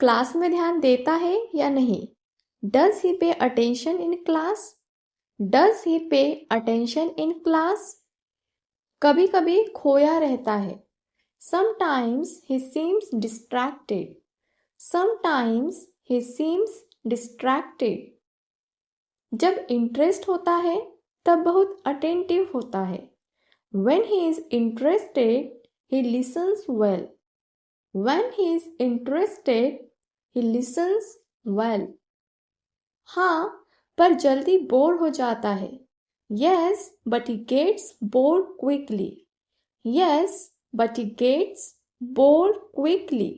Class में ध्यान देता है या नहीं? Does he pay attention in class? Does he pay attention in class? कभी कभी खोया रहता है। Sometimes he seems distracted. Sometimes he seems distracted. जब इंटरेस्ट होता है तब बहुत अटेंटिव होता है। When he is interested, he listens well. When he is interested, he listens well. हाँ, पर जल्दी बोर हो जाता है। Yes, but he gets bored quickly. Yes, but he gets bored quickly.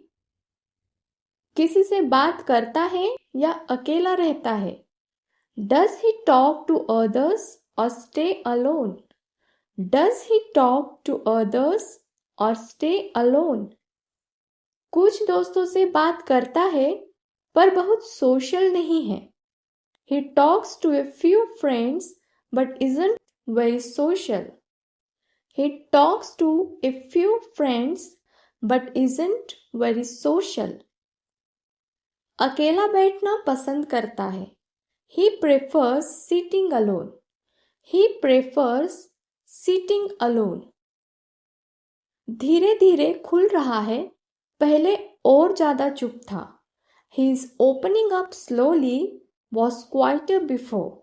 किसी से बात करता है या अकेला रहता है? Does he talk to others or stay alone? Does he talk to others or stay alone? कुछ दोस्तों से बात करता है पर बहुत सोशल नहीं है। He talks to a few friends but isn't very social. He talks to a few friends but isn't very social. अकेला बैठना पसंद करता है। He prefers sitting alone. He prefers sitting alone. धीरे धीरे खुल रहा है, पहले और ज्यादा चुप था। His opening up slowly was quieter before.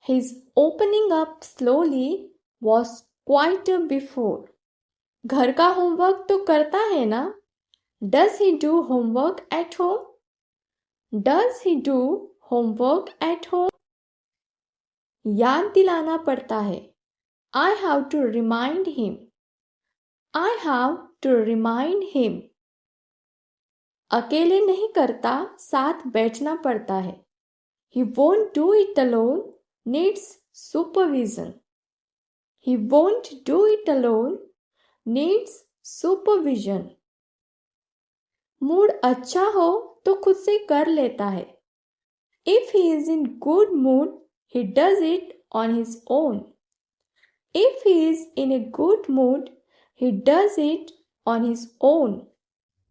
His opening up slowly was quieter before. घर का होमवर्क तो करता है ना? Does he do homework at home? Does he do homework at home? याद दिलाना पड़ता है। I have to remind him. I have to remind him. अकेले नहीं करता, साथ बैठना पड़ता है। He won't do it alone, needs supervision. He won't do it alone, needs supervision. Mood अच्छा हो तो खुद से कर लेता है। If he is in good mood, he does it on his own. If he is in a good mood, he does it on his own.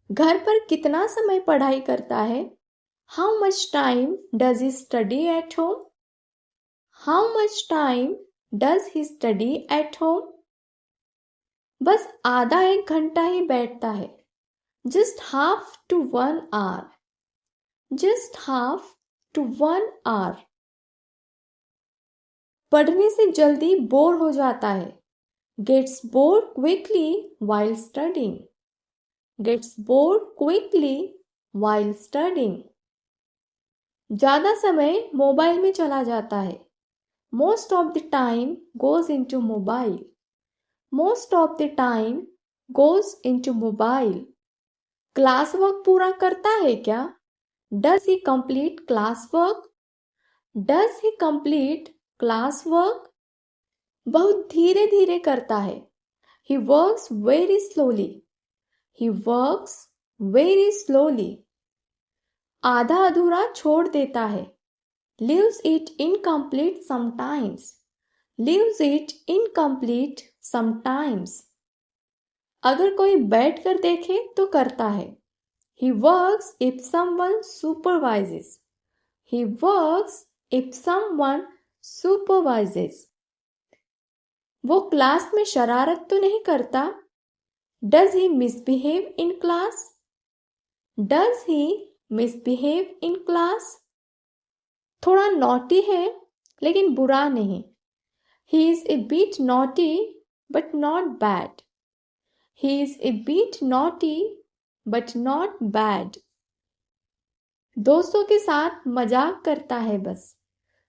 घर पर कितना समय पढ़ाई करता है? How much time does he study at home? How much time does he study at home? बस आधा एक घंटा ही बैठता है। Just half to 1 hour. Just half to 1 hour. पढ़ने से जल्दी बोर हो जाता है। Gets bored quickly while studying. Gets bored quickly while studying. ज़्यादा समय मोबाइल में चला जाता है। Most of the time goes into mobile. Most of the time goes into mobile. Class work पूरा करता है क्या? Does he complete class work? Does he complete class work? बहुत धीरे धीरे करता है। He works very slowly. He works very slowly. आधा अधूरा छोड़ देता है। Leaves it incomplete sometimes. Leaves it incomplete sometimes. अगर कोई बैठ कर देखे तो करता है। He works if someone supervises. He works if someone supervises. वो क्लास में शरारत तो नहीं करता? Does he misbehave in class? Does he misbehave in class? थोड़ा नॉटी है लेकिन बुरा नहीं। He is a bit naughty but not bad. He is a bit naughty but not bad. दोस्तों के साथ मजाक करता है बस।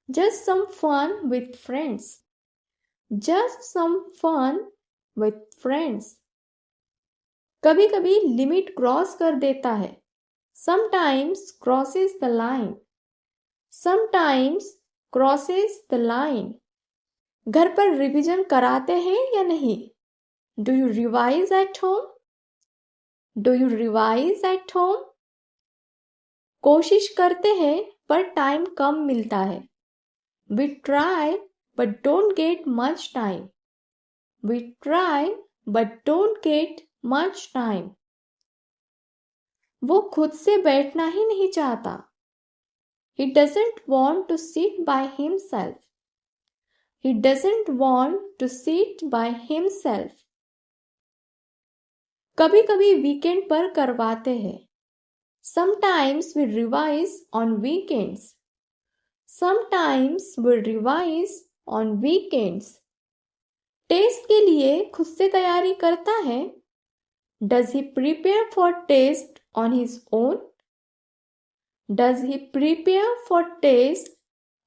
Just some fun with friends. Just some fun with friends. कभी कभी लिमिट क्रॉस कर देता है। Sometimes crosses the line. Sometimes crosses the line. घर पर रिवीजन कराते हैं या नहीं? Do you revise at home? Do you revise at home? कोशिश करते हैं पर टाइम कम मिलता है। We try but don't get much time. We try but don't get much time. वो खुद से बैठना ही नहीं चाहता. He doesn't want to sit by himself. He doesn't want to sit by himself. कभी कभी वीकेंड पर करवाते हैं. Sometimes we revise on weekends. Sometimes we revise on weekends. Test के लिए खुद से तैयारी करता है. Does he prepare for test on his own? Does he prepare for test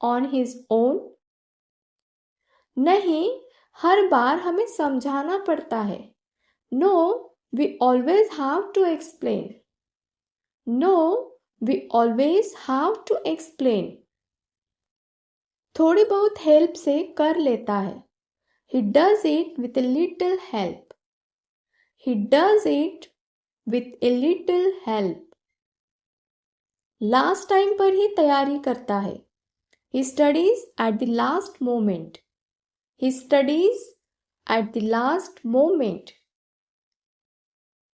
on his own? नहीं, हर बार हमें समझाना पड़ता है. No, we always have to explain. No, we always have to explain. थोड़ी बहुत हेल्प से कर लेता है. He does it with a little help. He does it with a little help. Last time पर ही तैयारी करता है. He studies at the last moment. He studies at the last moment.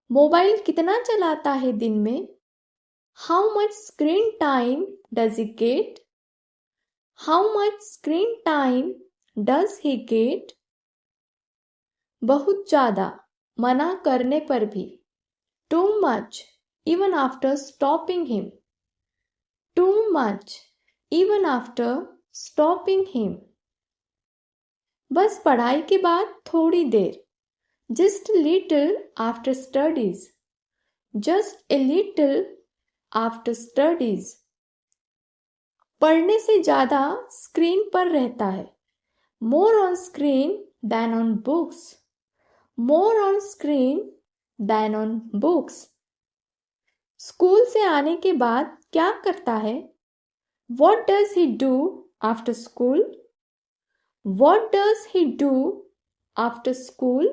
Mobile कितना चलाता है दिन में? How much screen time does he get? How much screen time does he get? बहुत ज़्यादा, मना करने पर भी. Too much, even after stopping him. Too much, even after stopping him. बस पढ़ाई के बाद थोड़ी देर. Just a little after studies. Just a little after studies. पढ़ने से ज़्यादा स्क्रीन पर रहता है. More on screen than on books. More on screen than on books. School से आने के बाद क्या करता है? What does he do after school? What does he do after school?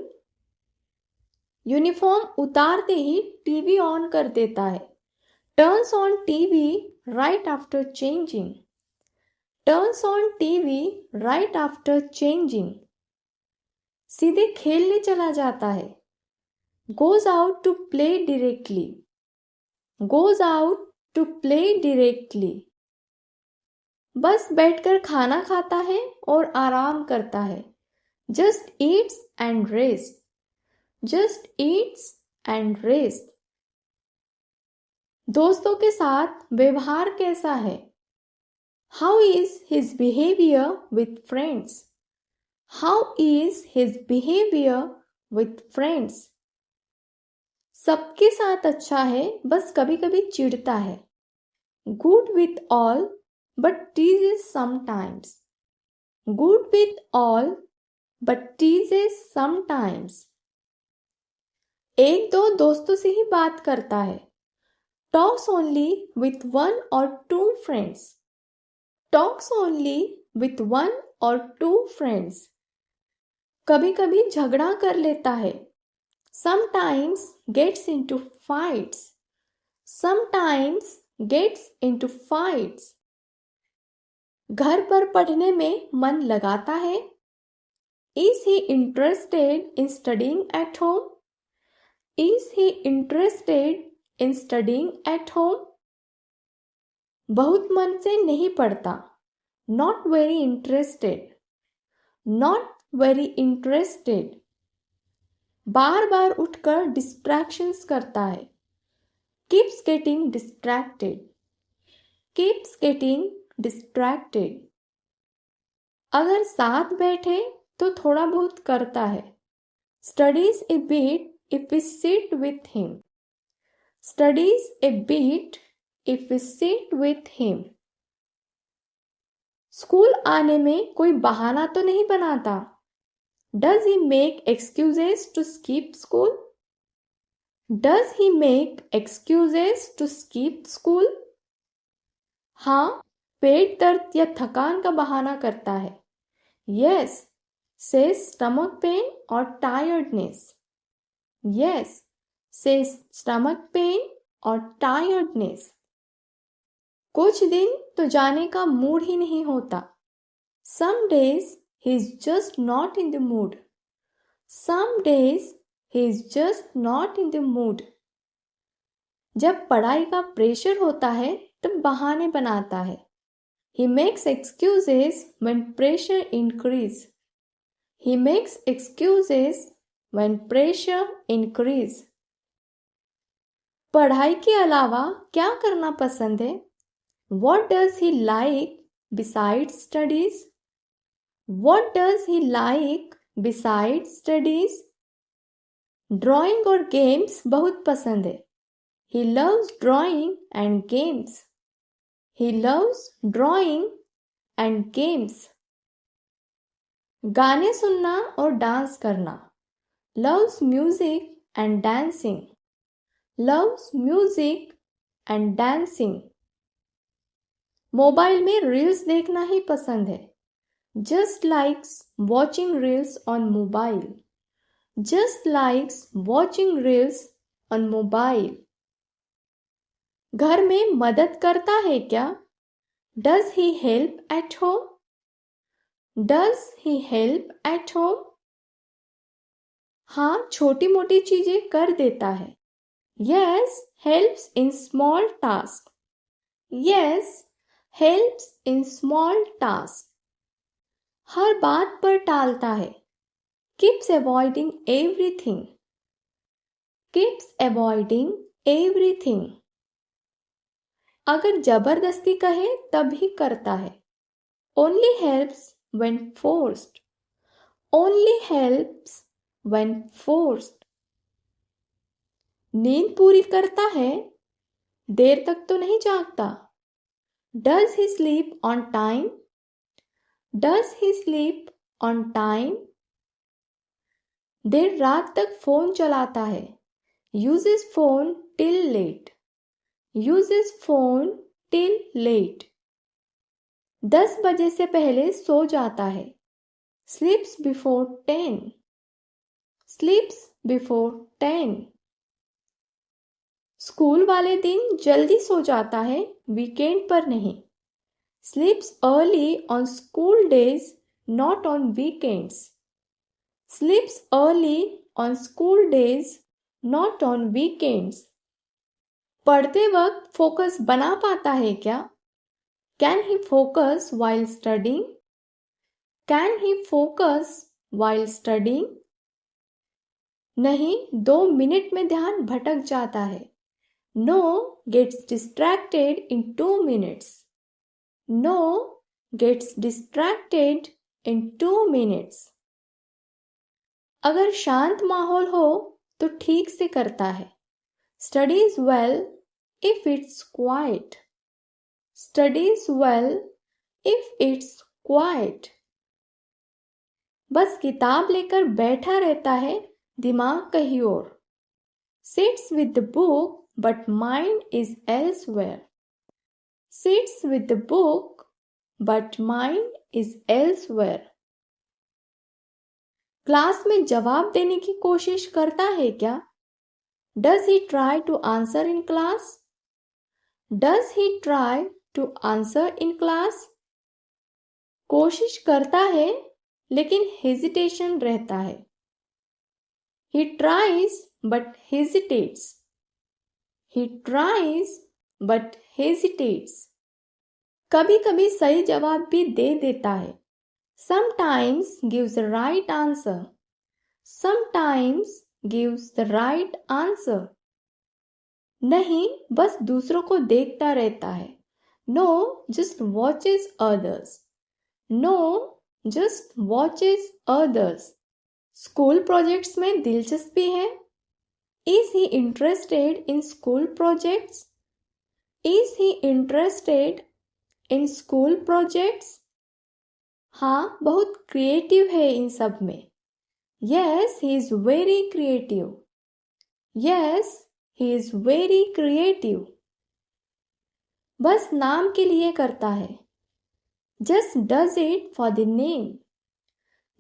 Uniform उतारते ही टीवी ऑन कर देता है. Turns on TV right after changing. Turns on TV right after changing. सीधे खेलने चला जाता है. Goes out to play directly. Goes out to play directly. बस बैठकर खाना खाता है और आराम करता है. Just eats and rests. Just eats and rests. दोस्तों के साथ व्यवहार कैसा है? How is his behavior with friends? How is his behavior with friends? सबके साथ अच्छा है, बस कभी कभी चिढ़ता है. Good with all, but teases sometimes. Good with all, but teases sometimes. एक दो दोस्तों से ही बात करता है. Talks only with one or two friends. Talks only with one or two friends. कभी कभी झगड़ा कर लेता है. Sometimes gets into fights. Sometimes gets into fights. घर पर पढ़ने में मन लगाता है. Is he interested in studying at home? Is he interested in studying at home? बहुत मन से नहीं पढ़ता. Not very interested. Not very interested. बार बार उठकर distractions करता है. Keeps getting distracted. Keeps getting distracted. अगर साथ बैठे तो थोड़ा बहुत करता है. Studies a bit if we sit with him. Studies a bit if we sit with him. School आने में कोई बहाना तो नहीं बनाता. Does he make excuses to skip school? Does he make excuses to skip school? हाँ, पेट दर्द या थकान का बहाना करता है. Yes, says stomach pain or tiredness. Yes, says stomach pain or tiredness. कुछ दिन तो जाने का मूड ही नहीं होता. Some days he is just not in the mood. Some days he is just not in the mood. जब पढ़ाई का प्रेशर होता है तब बहाने बनाता है. He makes excuses when pressure increase. He makes excuses when pressure increase. पढ़ाई के अलावा क्या करना पसंद है? What does he like besides studies? What does he like besides studies? Drawing और गेम्स बहुत पसंद है. He loves drawing and games. He loves drawing and games. गाने सुनना और डांस करना. Loves music and dancing. Loves music and dancing. Mobile में reels देखना ही पसंद है. Just likes watching reels on mobile. Just likes watching reels on mobile. घर में मदद करता है क्या? Does he help at home? Does he help at home? हाँ, छोटी मोटी चीजें कर देता है. Yes, helps in small tasks. Yes, helps in small tasks. हर बात पर टालता है. Keeps avoiding everything. Keeps avoiding everything. अगर जबरदस्ती कहे तब ही करता है. Only helps when forced. Only helps when forced. नींद पूरी करता है. देर तक तो नहीं जागता. Does he sleep on time? Does he sleep on time? देर रात तक फोन चलाता है. Uses phone till late. Uses phone till late. 10 बजे से पहले सो जाता है. Sleeps before 10. Sleeps before 10. School वाले दिन जल्दी सो जाता है, वीकेंड पर नहीं. Sleeps early on school days, not on weekends. Sleeps early on school days, not on weekends. पढ़ते वक्त फोकस बना पाता है क्या? Can he focus while studying? Can he focus while studying? नहीं, 2 मिनट में ध्यान भटक जाता है. No, gets distracted in 2 minutes. No, gets distracted in 2 minutes. अगर शांत माहौल हो तो ठीक से करता है. Studies well if it's quiet. Studies well if it's quiet. बस किताब लेकर बैठा रहता है, दिमाग कहीं और. Sits with the book but mind is elsewhere. Sits with the book but mind is elsewhere. Class में जवाब देने की कोशिश करता है क्या? Does he try to answer in class? Does he try to answer in class? कोशिश करता है लेकिन हेजिटेशन रहता है. He tries but hesitates. He tries but hesitates. कभी कभी सही जवाब भी दे देता है. Sometimes gives the right answer. Sometimes gives the right answer. नहीं, बस दूसरों को देखता रहता है. No, just watches others. No, just watches others. School projects में दिलचस्पी है. Is he interested in school projects? Is he interested in school projects? हाँ, बहुत क्रिएटिव है इन सब में. Yes, he is very creative. Yes, he is very creative. बस नाम के लिए करता है. Just does it for the name.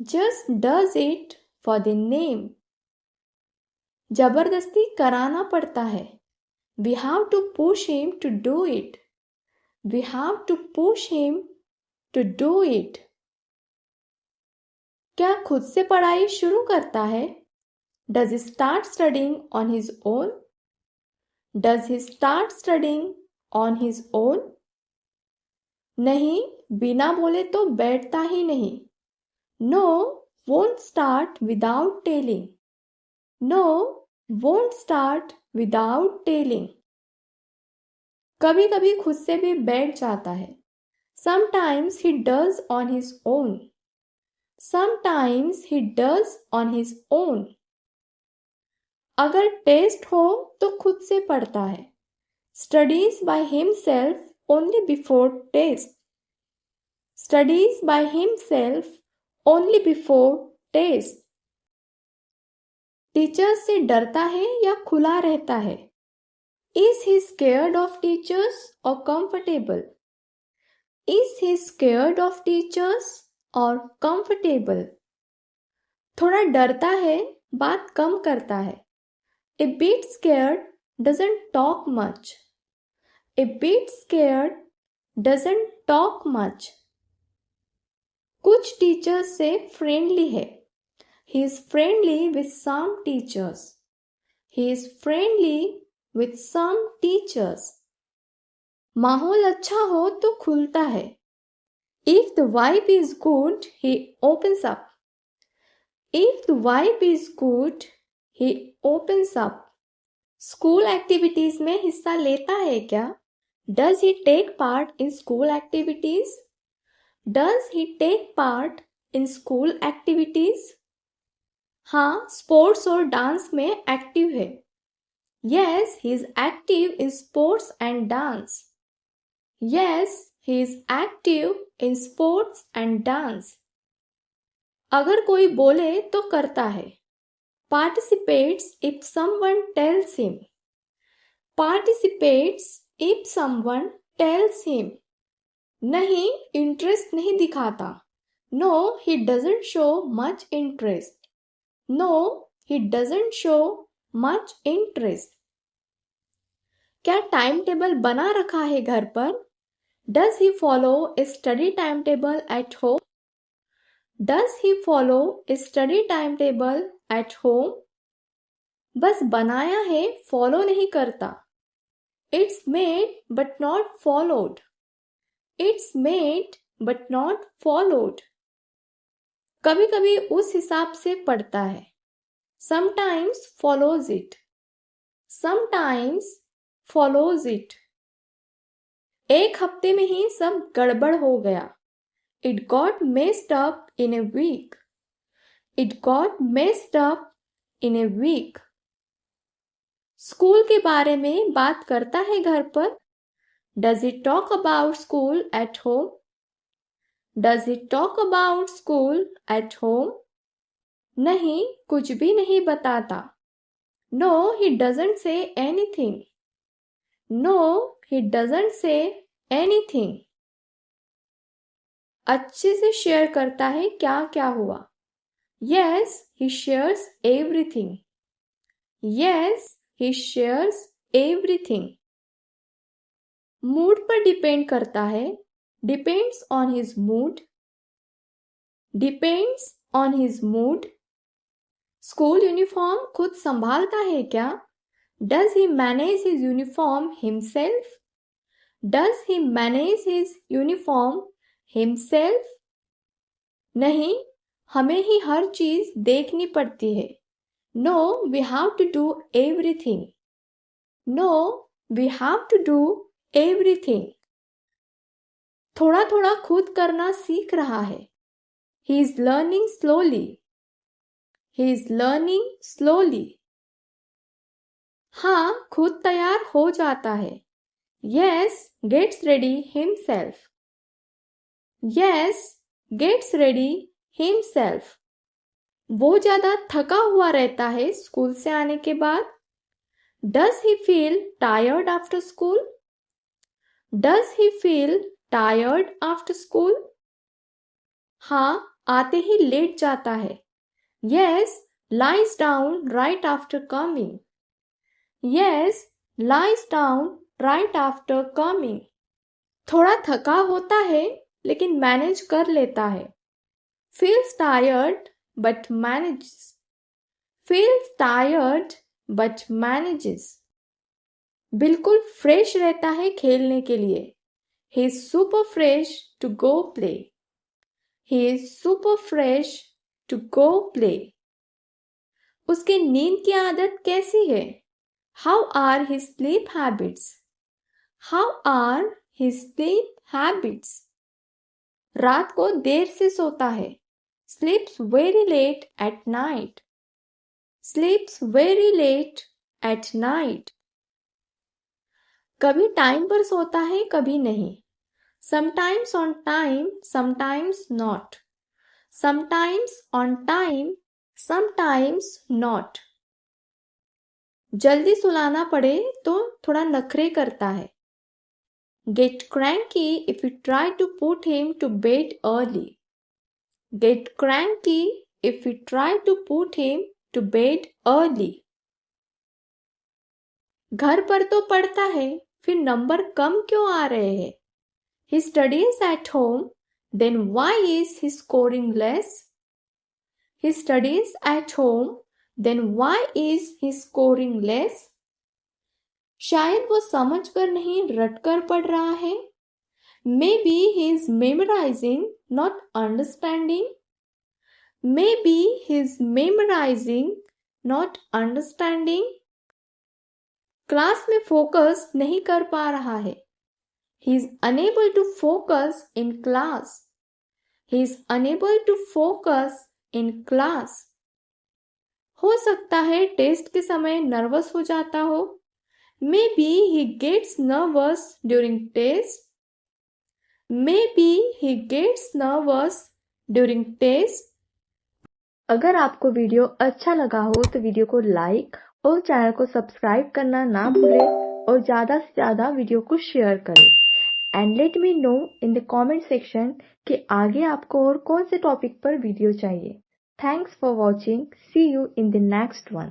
Just does it for the name. जबरदस्ती कराना पड़ता है. We have to push him to do it. We have to push him to do it. क्या खुद से पढ़ाई शुरू करता है? Does he start studying on his own? Does he start studying on his own? नहीं, बिना बोले तो बैठता ही नहीं. No, won't start without telling. No, won't start without telling. कभी कभी खुद से भी बैठ जाता है. Sometimes he does on his own. Sometimes he does on his own. अगर टेस्ट हो तो खुद से पढ़ता है. Studies by himself only before test. Studies by himself only before test. Teachers से डरता है या खुला रहता है? Is he scared of teachers or comfortable? Is he scared of teachers or comfortable? थोड़ा डरता है, बात कम करता है. A bit scared doesn't talk much. A bit scared doesn't talk much. कुछ टीचर्स से फ्रेंडली है. He is friendly with some teachers. He is friendly with some teachers. माहौल अच्छा हो तो खुलता है. If the vibe is good, he opens up. If the vibe is good, he opens up. School activities में हिस्सा लेता है क्या? Does he take part in school activities? Does he take part in school activities? हाँ, sports और dance में active है. Yes, he is active in sports and dance. Yes, he is active in sports and dance. अगर कोई बोले तो करता है. Participates if someone tells him. Participates if someone tells him. नहीं, इंटरेस्ट नहीं दिखाता. No, he doesn't show much interest. No, he doesn't show much interest. क्या टाइम टेबल बना रखा है घर पर? Does he follow a study timetable at home? Does he follow a study timetable at home? बस बनाया है, फॉलो नहीं करता. It's made but not followed. It's made but not followed. कभी कभी उस हिसाब से पढ़ता है. Sometimes follows it. Sometimes follows it. एक हफ्ते में ही सब गड़बड़ हो गया. It got messed up in a week. It got messed up in a week. School के बारे में बात करता है घर पर? Does he talk about school at home? Does he talk about school at home? नहीं, कुछ भी नहीं बताता. No, he doesn't say anything. No, he doesn't say anything. अच्छे से शेयर करता है क्या क्या हुआ. Yes, he shares everything. Yes, he shares everything. Mood पर डिपेंड करता है. Depends on his mood. Depends on his mood. School uniform खुद संभालता है क्या? Does he manage his uniform himself? Does he manage his uniform himself? नहीं, हमें ही हर चीज देखनी पड़ती है. No, we have to do everything. No, we have to do everything. थोड़ा थोड़ा खुद करना सीख रहा है. He is learning slowly. He is learning slowly. हाँ, खुद तैयार हो जाता है. Yes, gets ready himself. Yes, gets ready himself. वो ज्यादा थका हुआ रहता है स्कूल से आने के बाद. Does he feel tired after school? Does he feel tired after school? हाँ, आते ही लेट जाता है. Yes, lies down right after coming. Yes, lies down right after coming. थोड़ा थका होता है लेकिन मैनेज कर लेता है. Feels tired but manages. Feels tired but manages. बिल्कुल फ्रेश रहता है खेलने के लिए। He is super fresh to go play. He is super fresh to go play. उसकी नींद की आदत कैसी है? How are his sleep habits? How are his sleep habits? रात को देर से सोता है। Sleeps very late at night. Sleeps very late at night. कभी टाइम पर सोता है, कभी नहीं। Sometimes on time, sometimes not. Sometimes on time, sometimes not. जल्दी सुलाना पड़े तो थोड़ा नखरे करता है। Get cranky if you try to put him to bed early. Get cranky if you try to put him to bed early. घर पर तो पढ़ता है, फिर नंबर कम क्यों आ रहे हैं? He studies at home, then why is he scoring less? He studies at home, then why is he scoring less? शायद वो समझकर नहीं रटकर पढ़ रहा है। Maybe he is memorizing, not understanding. Maybe he is memorizing, not understanding. Class में focus नहीं कर पा रहा है। He is unable to focus in class. He is unable to focus in class. हो सकता है टेस्ट के समय नर्वस हो जाता हो। Maybe he gets nervous during test. Maybe he gets nervous during test. अगर आपको वीडियो अच्छा लगा हो तो वीडियो को लाइक और चैनल को सब्सक्राइब करना ना भूलें और ज़्यादा से ज़्यादा वीडियो को शेयर करें। And let me know in the comment section कि आगे आपको और कौन से टॉपिक पर वीडियो चाहिए। Thanks for watching. See you in the next one.